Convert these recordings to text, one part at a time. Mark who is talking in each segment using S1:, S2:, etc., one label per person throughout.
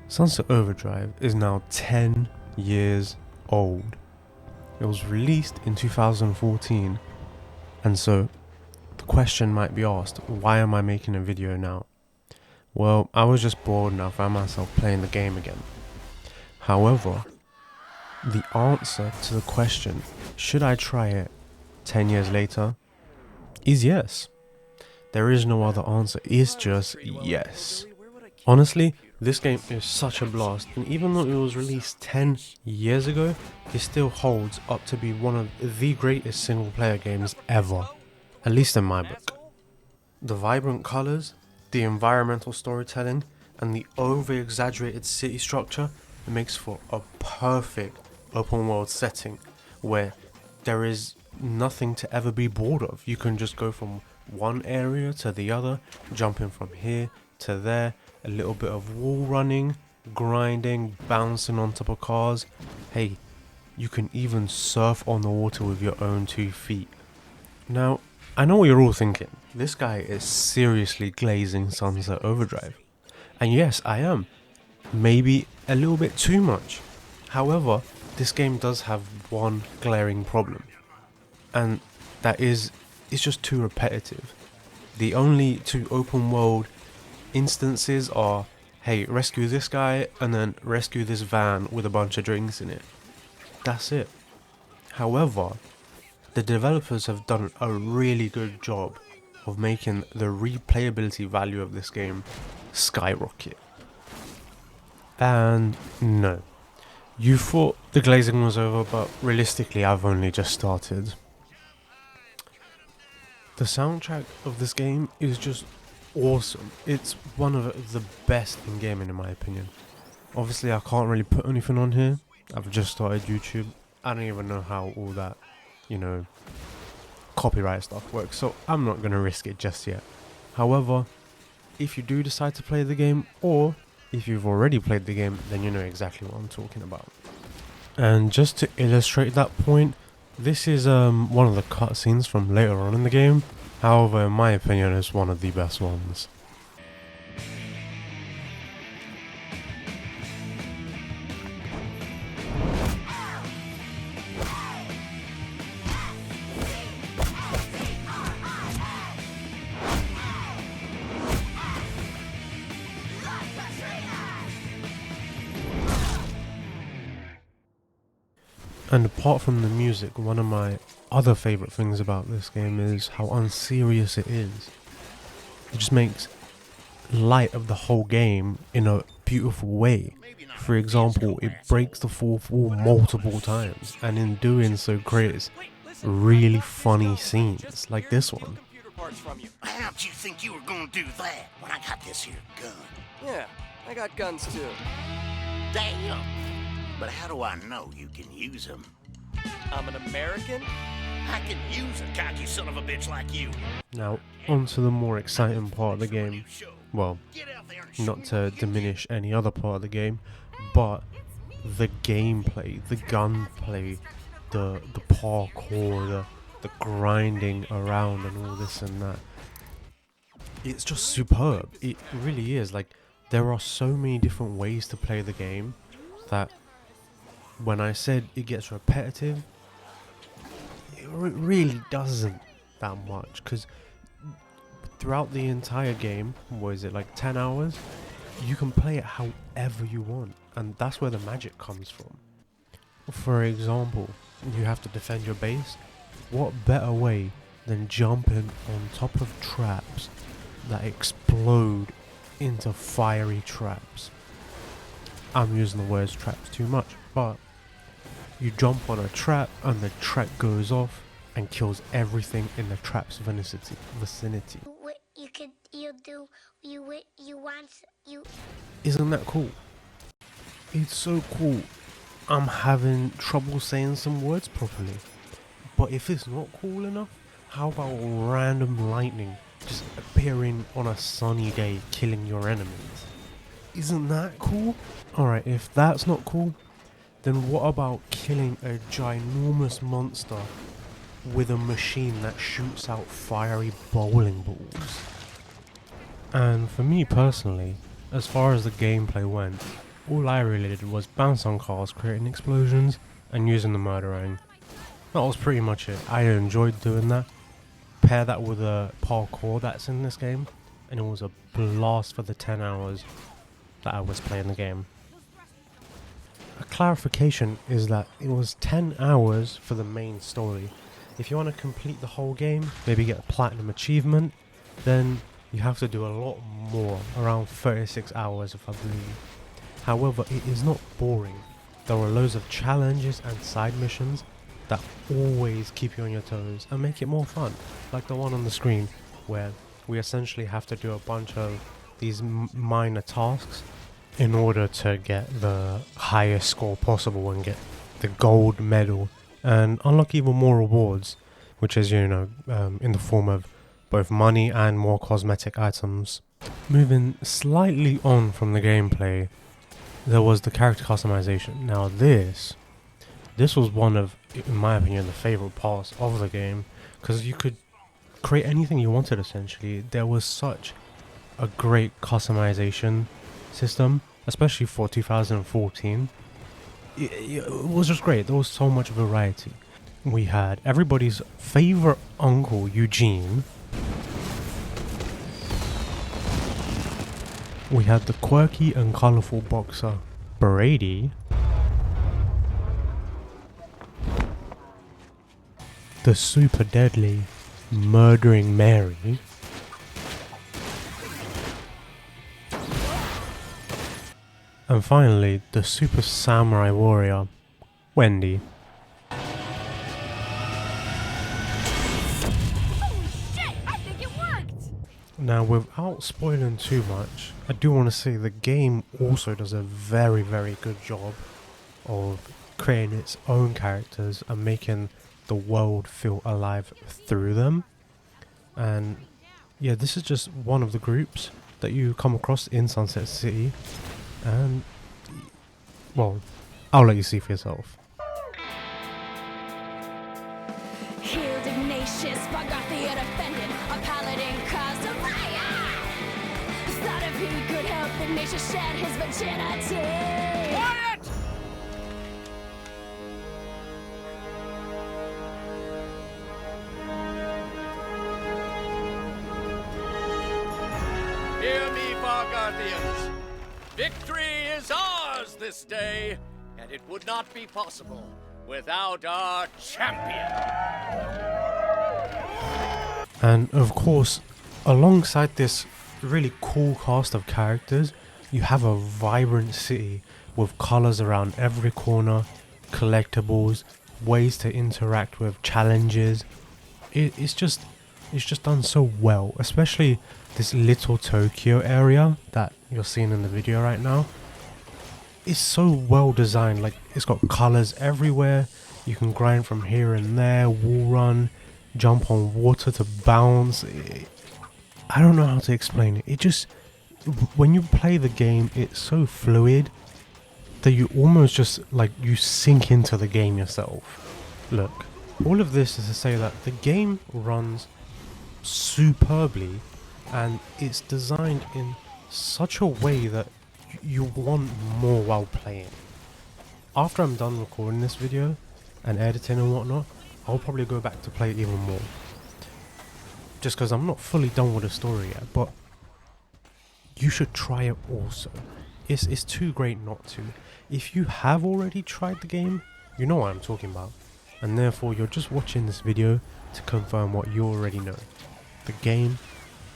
S1: Sunset Overdrive is now 10 years old. It was released in 2014, and so the question might be asked, why am I making a video now? Well, I was just bored and I found myself playing the game again. However, the answer to the question, should I try it 10 years later, is yes. There is no other answer, it's just yes. Honestly, this game is such a blast, and even though it was released 10 years ago, it still holds up to be one of the greatest single player games ever, at least in my book. The vibrant colours, the environmental storytelling, and the over-exaggerated city structure makes for a perfect open world setting where there is nothing to ever be bored of. You can just go from one area to the other, jumping from here to there, a little bit of wall running, grinding, bouncing on top of cars. Hey, you can even surf on the water with your own 2 feet. Now, I know what you're all thinking. This guy is seriously glazing Sunset Overdrive. And yes, I am. Maybe a little bit too much. However, this game does have one glaring problem. And that is, it's just too repetitive. The only 2 open world instances are, hey, rescue this guy and then rescue this van with a bunch of drinks in it. That's it. However, the developers have done a really good job of making the replayability value of this game skyrocket. And no, you thought the glazing was over, but realistically I've only just started. The soundtrack of this game is just awesome. It's one of the best in gaming in my opinion. Obviously I can't really put anything on here. I've just started YouTube. I don't even know how all that, copyright stuff works, so I'm not going to risk it just yet. However, if you do decide to play the game, or if you've already played the game, then you know exactly what I'm talking about. And just to illustrate that point, this is one of the cutscenes from later on in the game. However, in my opinion, it's one of the best ones. And apart from the music, one of my other favourite things about this game is how unserious it is. It just makes light of the whole game in a beautiful way. For example, it breaks the fourth wall multiple times, and in doing so creates really funny scenes, like this one.
S2: How'd you think you were gonna do that when I got this here gun?
S3: Yeah, I got guns too.
S2: Damn! But how do I know you can use them?
S3: I'm an American?
S2: I can use a cocky son of a bitch like you.
S1: Now, on to the more exciting part of the game. Well, not to diminish any other part of the game, but the gameplay, the gunplay, the parkour, the grinding around and all this and that. It's just superb. It really is. Like, there are so many different ways to play the game that when I said it gets repetitive, it really doesn't that much, because throughout the entire game, what is it, like 10 hours, you can play it however you want, and that's where the magic comes from. For example, you have to defend your base. What better way than jumping on top of traps that explode into fiery traps? I'm using the words traps too much, but you jump on a trap and the trap goes off and kills everything in the trap's vicinity. Isn't that cool? It's so cool. I'm having trouble saying some words properly. But if it's not cool enough, how about random lightning just appearing on a sunny day killing your enemies? Isn't that cool? Alright, if that's not cool, then what about killing a ginormous monster with a machine that shoots out fiery bowling balls? And for me personally, as far as the gameplay went, all I really did was bounce on cars, creating explosions, and using the murdering. That was pretty much it. I enjoyed doing that. Pair that with the parkour that's in this game, and it was a blast for the 10 hours that I was playing the game. A clarification is that it was 10 hours for the main story. If you want to complete the whole game, maybe get a platinum achievement, then you have to do a lot more, around 36 hours if I believe. However, it is not boring. There are loads of challenges and side missions that always keep you on your toes and make it more fun, like the one on the screen where we essentially have to do a bunch of these minor tasks in order to get the highest score possible and get the gold medal and unlock even more rewards, which is, you know, in the form of both money and more cosmetic items. Moving slightly on from the gameplay, there was the character customization. Now this was one of, in my opinion, the favorite parts of the game, because you could create anything you wanted essentially. There was such a great customization system, especially for 2014. It was just great. There was so much variety. We had everybody's favorite uncle, Eugene. We had the quirky and colourful boxer, Brady. The super deadly, murdering Mary. And finally, the super samurai warrior, Wendy. Now, without spoiling too much, I do want to say the game also does a very, very good job of creating its own characters and making the world feel alive through them. And yeah, this is just one of the groups that you come across in Sunset City, and well, I'll let you see for yourself.
S4: Healed Ignatius, Bargathian offended, a paladin caused a fire. Thought if he could help Ignatius shed his virginity.
S3: Quiet! Hear me, Bargathians. Victory is ours this day, and it would not be possible without our champion.
S1: And of course, alongside this really cool cast of characters, you have a vibrant city with colours around every corner, collectibles, ways to interact with challenges. It's just done so well, especially this little Tokyo area that you're seeing in the video right now. It's so well designed, like it's got colours everywhere. You can grind from here and there, wall run, jump on water to bounce. I don't know how to explain it. It just, when you play the game, it's so fluid that you almost just like you sink into the game yourself. Look, all of this is to say that the game runs superbly, and it's designed in such a way that you want more while playing. After I'm done recording this video and editing and whatnot, I'll probably go back to play it even more, just because I'm not fully done with the story yet. But you should try it also. It's too great not to. If you have already tried the game, you know what I'm talking about, and therefore you're just watching this video to confirm what you already know. The game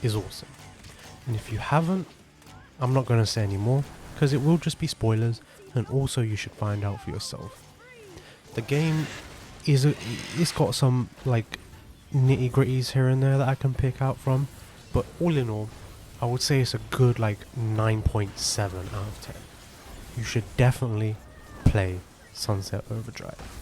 S1: is awesome. And if you haven't, I'm not going to say any more, because it will just be spoilers, and also you should find out for yourself. The game it's got some like nitty gritties here and there that I can pick out from, but all in all, I would say it's a good like 9.7 out of 10. You should definitely play Sunset Overdrive.